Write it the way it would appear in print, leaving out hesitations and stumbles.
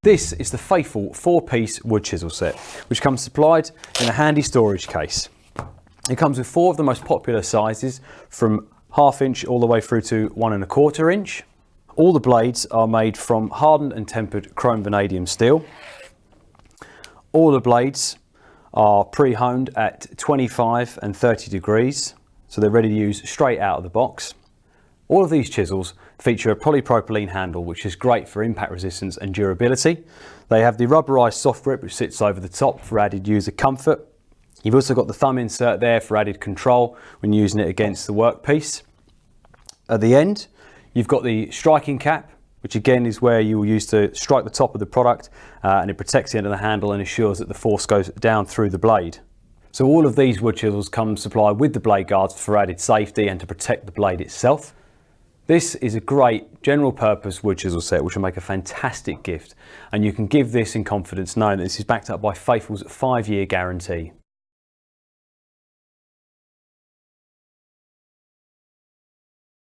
This is the Faithfull 4-piece wood chisel set, which comes supplied in a handy storage case. It comes with 4 of the most popular sizes, from 1/2 inch all the way through to 1 1/4 inch. All the blades are made from hardened and tempered chrome vanadium steel. All the blades are pre-honed at 25 and 30 degrees, so they're ready to use straight out of the box. All of these chisels feature a polypropylene handle, which is great for impact resistance and durability. They have the rubberized soft grip, which sits over the top for added user comfort. You've also got the thumb insert there for added control when using it against the workpiece. At the end, you've got the striking cap, which again is where you will use to strike the top of the product, and it protects the end of the handle and ensures that the force goes down through the blade. So all of these wood chisels come supplied with the blade guards for added safety and to protect the blade itself. This is a great general purpose wood chisel set which will make a fantastic gift, and you can give this in confidence knowing that this is backed up by Faithfull's 5-year guarantee.